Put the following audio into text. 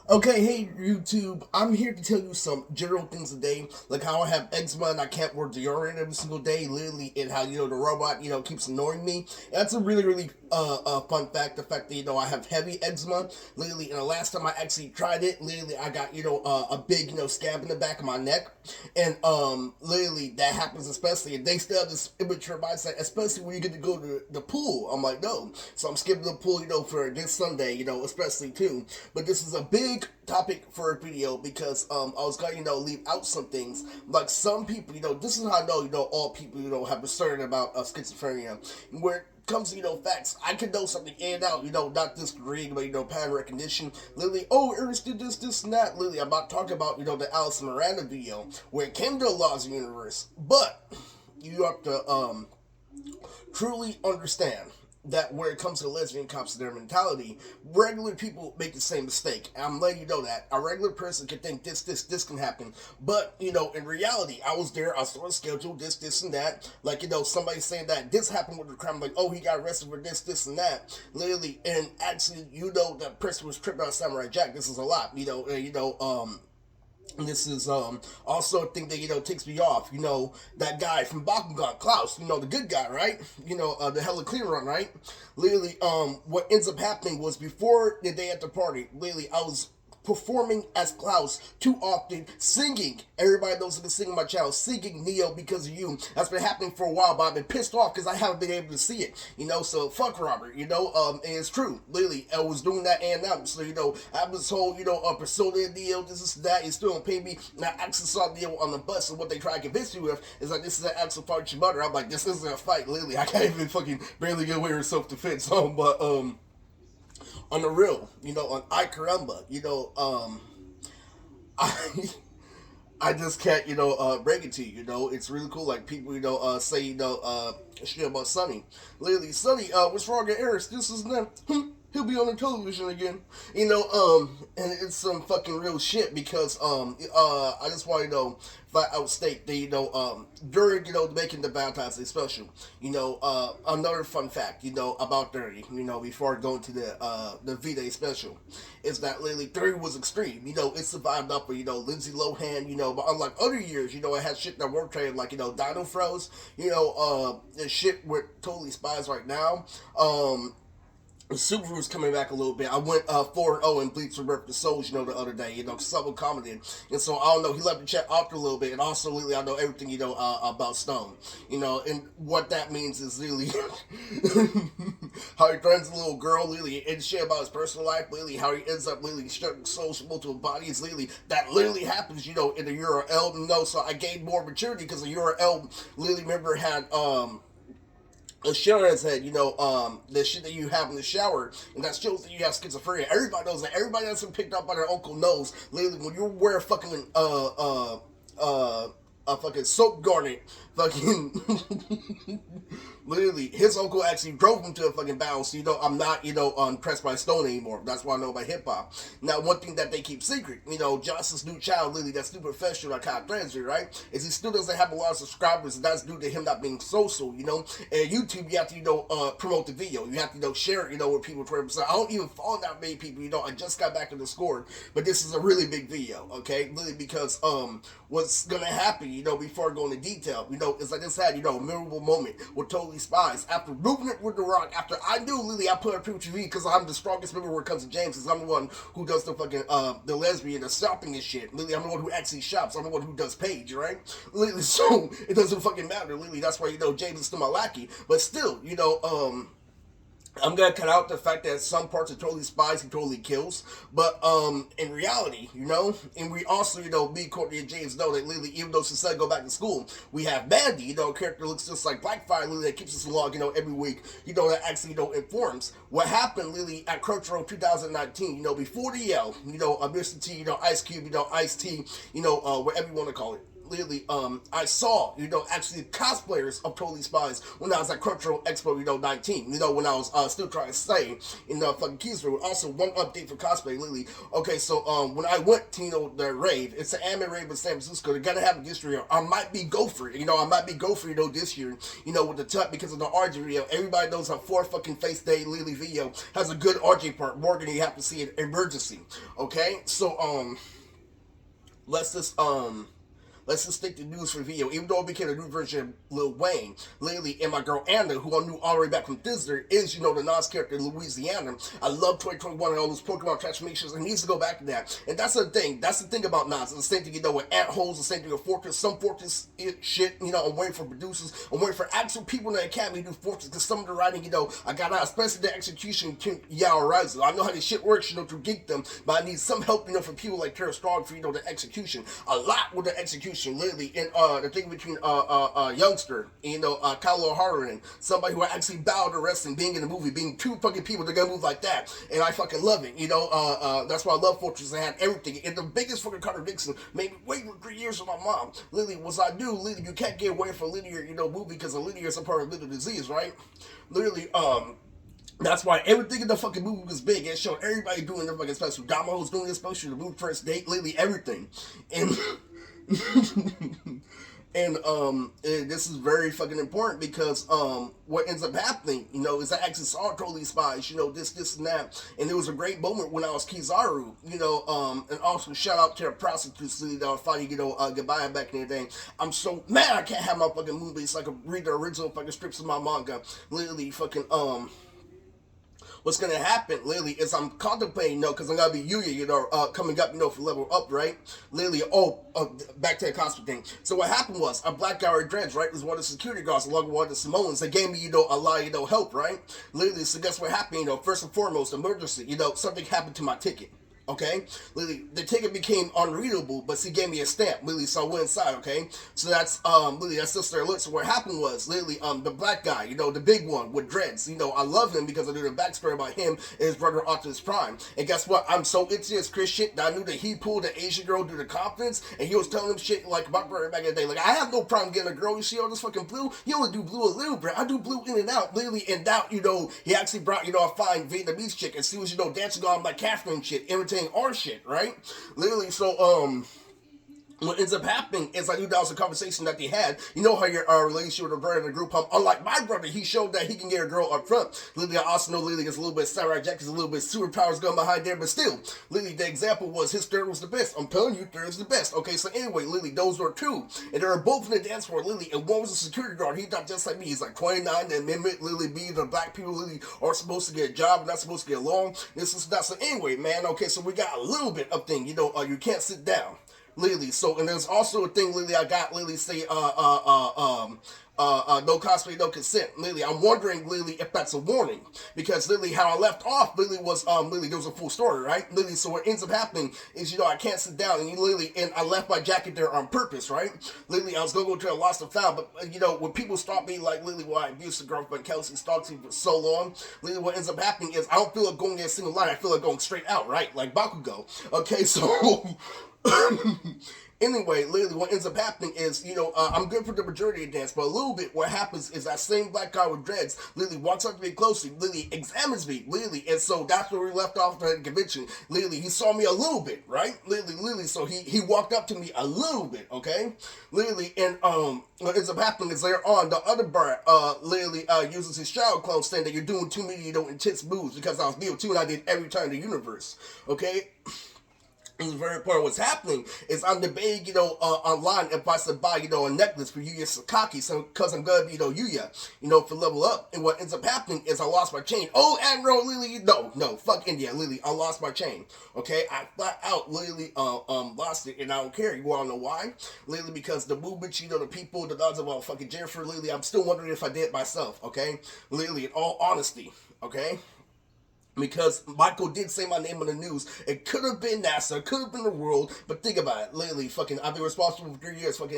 Okay, hey YouTube, I'm here to tell you some general things today, like how I have eczema and I can't wear deodorant every single day, literally, and how the robot keeps annoying me. And that's a really fun fact, the fact that I have heavy eczema, literally. And the last time I actually tried it, literally, I got a big scab in the back of my neck, and literally that happens especially, and they still have this immature mindset, especially when you get to go to the pool. I'm like, no, so I'm skipping the pool, for this Sunday, especially too. But this is a big topic for a video because I was going to leave out some things. Like some people, this is how I know all people have a certain about schizophrenia. Where it comes to facts, I can know something in and out, not this degree, but pattern recognition. Literally, oh, Ernest did this and that. Literally, I'm not talking about the Alice Miranda video where it came to the laws of the universe, but you have to truly understand that where it comes to lesbian cops and their mentality, regular people make the same mistake. And I'm letting you know that a regular person can think this can happen, but in reality, I was there. I saw the schedule, this, and that. Like somebody saying that this happened with the crime, like oh he got arrested for this, and that. Literally, and actually, that person was tripped out Samurai Jack. This is a lot, this is also a thing that takes me off. That guy from Bakugan, Klaus. The good guy, right? The hella clean run, right? Literally, what ends up happening was before the day at the party. Literally, I was performing as Klaus too often, singing. Everybody knows I've been singing my channel, singing Neo because of you. That's been happening for a while, but I've been pissed off because I haven't been able to see it. So fuck Robert, and it's true. Literally, I was doing that and now. So, I have this whole, persona Neo, this, that, you still don't pay me. And I actually saw Neo on the bus, and what they try to convince me with is like, this is an actual fight with your mother. I'm like, this isn't a fight, literally. I can't even fucking barely get away with self-defense. But, on the real, on I Caramba, I I just can't, break it to you. It's really cool. Like people, say, shit about Sonny. Literally, Sonny, what's wrong with Eris? This is them. He'll be on the television again. And it's some fucking real shit because, I just want to flat out state that, during, making the Valentine's Day special, another fun fact, about Dirty, before going to the V-Day special, is that literally Dirty was extreme. It survived up with, Lindsay Lohan, but unlike other years, it had shit that weren't traded, like, Dino Froze, the shit with Totally Spies right now. Subaru's coming back a little bit. I went 4-0 in Bleach Rebirth the Souls, the other day, someone commented. And so, I don't know, he left the chat after a little bit. And also, really, I know everything, about Stone. And what that means is really how he threatens a little girl, literally, and shit about his personal life, literally, how he ends up, literally, struggling souls from multiple bodies, literally. That literally happens, in the URL. So I gained more maturity because the URL, literally, remember, had, a shower's head, the shit that you have in the shower, and that shows that you have schizophrenia. Everybody knows that. Everybody that's been picked up by their uncle knows. Literally, when you wear a fucking a fucking soap garnet, fucking literally, his uncle actually drove him to a fucking battle. So I'm not impressed by Stone anymore. That's what I know about hip hop. Now, one thing that they keep secret, Josh's new child, literally, that's super professional, that kind of threads right? Is he still doesn't have a lot of subscribers, and that's due to him not being social, And YouTube, you have to promote the video. You have to share it, with people. So I don't even follow that many people. I just got back in the Discord, but this is a really big video, okay? Literally because what's gonna happen, before going into detail, is I just had a memorable moment with Totally Spies after moving it with the Rock. After I knew Lily, I put her through TV because I'm the strongest member when it comes to James. Because I'm the one who does the fucking the lesbian, the shopping and shit. Lily, I'm the one who actually shops. I'm the one who does Page, right? Lily, so it doesn't fucking matter, Lily. That's why James is still my lackey. But still, I'm gonna cut out the fact that some parts are totally spies he totally kills, but in reality, and we also, me, Courtney, and James know that Lily, even though she said go back to school, we have Mandy, a character looks just like Blackfire, Lily, that keeps us along, every week, that actually, informs what happened, Lily, at Crunchyroll 2019, before the yell, Mr. T, Ice Cube, Ice T, whatever you want to call it. literally, I saw, actually cosplayers of Totally Spies when I was at Crunchyroll Expo, 19, when I was still trying to stay in the fucking Keys Road. Also, one update for cosplay, literally. Okay, so, when I went to, the rave, it's an anime rave in San Francisco. They're gonna have it this year. I might be Gopher, I might be Gopher, this year, with the tut because of the RJ video. Everybody knows how 4 fucking face day Lily video has a good RJ part. Morgan, you have to see it emergency. Okay, so, let's just stick to news for video. Even though it became a new version of Lil Wayne, lately, and my girl Anna, who I knew all the way back from Disney, is, the Nas character in Louisiana. I love 2021 and all those Pokemon transformations, and he needs to go back to that. And that's the thing. That's the thing about Nas. It's the same thing, with ant holes, the same thing with Fortress. Some Fortress shit, I'm waiting for producers. I'm waiting for actual people in the Academy to do Fortress, because some of the writing, I got out, especially the execution to Yao Rise. I know how this shit works, to geek them, but I need some help, from people like Tara Strong for, the execution. A lot with the execution, literally, in the thing between youngster, Kyle O'Halloran, somebody who actually bowed to wrestling, being in the movie, being 2 fucking people that gonna move like that, and I fucking love it, that's why I love Fortress. I had everything, and the biggest fucking contradiction, maybe waiting for 3 years with my mom, literally, was I knew, literally, you can't get away from a linear, movie, because a linear is a part of linear disease, right? Literally, that's why everything in the fucking movie was big. It showed everybody doing their fucking special. Damo was doing his special, the movie first date, literally everything, and and this is very fucking important because what ends up happening, is I actually saw Totally Spies, this and that, and it was a great moment when I was Kizaru, and also shout out to the prostitutes that I was fighting, goodbye back in the day. I'm so mad I can't have my fucking movies so I can read the original fucking strips of my manga, literally fucking what's gonna happen, literally, is I'm contemplating, because I'm gonna be Yuya, coming up, for level up, right? Literally, back to the cosplay thing. So what happened was, a black guy with dreads, right, was one of the security guards along with one of the Samoans. They gave me, a lot, help, right? Literally, so guess what happened, first and foremost, emergency, something happened to my ticket. Okay, Lily, the ticket became unreadable, but she gave me a stamp, Lily, so I went inside, okay? So that's, Lily, that's Sister Alert. So what happened was, Lily, the black guy, the big one with dreads, I love him because I knew the backstory about him and his brother Optimus Prime. And guess what? I'm so into this Christian that I knew that he pulled the Asian girl through the confidence, and he was telling him shit like my brother back in the day. Like, I have no problem getting a girl, you see all this fucking blue? You only do blue a little, bro. I do blue in and out, Lily, and out, he actually brought, a fine Vietnamese chick, and she was, dancing on like Catherine shit, imitating our shit, right? Literally, so, what ends up happening is I knew that was a conversation that they had. You know how your relationship with a brother in a group home. Unlike my brother, he showed that he can get a girl up front. Lily, I also know Lily is a little bit Samurai Jack, is a little bit superpowers going behind there, but still, Lily, the example was his third was the best. I'm telling you, third is the best. Okay, so anyway, Lily, those were 2, and they were both in the dance floor, Lily, and one was a security guard. He thought just like me. He's like 29, the amendment, Lily, B, the black people, Lily, are supposed to get a job, and not supposed to get along. This is that. So anyway, man, okay, so we got a little bit of thing, you can't sit down. Lily, so, and there's also a thing, Lily, I got Lily say, no cosplay, no consent. Lily, I'm wondering, Lily, if that's a warning. Because, Lily, how I left off, Lily, was, Lily, there was a full story, right? Lily, so what ends up happening is, I can't sit down, and Lily, and I left my jacket there on purpose, right? Lily, I was gonna go to a lost and found, but, when people stop me, like, Lily, why I abused the girlfriend, Kelsey stalks me for so long, Lily, what ends up happening is, I don't feel like going in a single line, I feel like going straight out, right? Like Bakugo. Okay, so... Anyway, literally, what ends up happening is, I'm good for the majority of the dance, but a little bit, what happens is that same black guy with dreads, literally walks up to me closely, literally examines me, literally, and so that's where we left off at the convention. Literally, he saw me a little bit, right? Literally, so he walked up to me a little bit, okay? Literally, and what ends up happening is later on, the other bar, literally, uses his shadow clone saying that you're doing too many, intense moves, because I was Neo 2 and I did every time in the universe, okay? It's very important. What's happening is I'm debating, online if I should buy, a necklace for Yuya Sakaki, so because I'm gonna be, Yuya, for level up. And what ends up happening is I lost my chain. Oh, Admiral Lily, no, fuck India, Lily, I lost my chain. Okay, I flat out literally lost it, and I don't care. You wanna know why? Literally, because the movement, the people, the odds about fucking Jennifer, Lily, I'm still wondering if I did it myself. Okay, literally, in all honesty. Okay. Because Michael did say my name on the news. It could have been NASA, it could have been the world, but think about it. Literally, fucking, I've been responsible for 3 years, fucking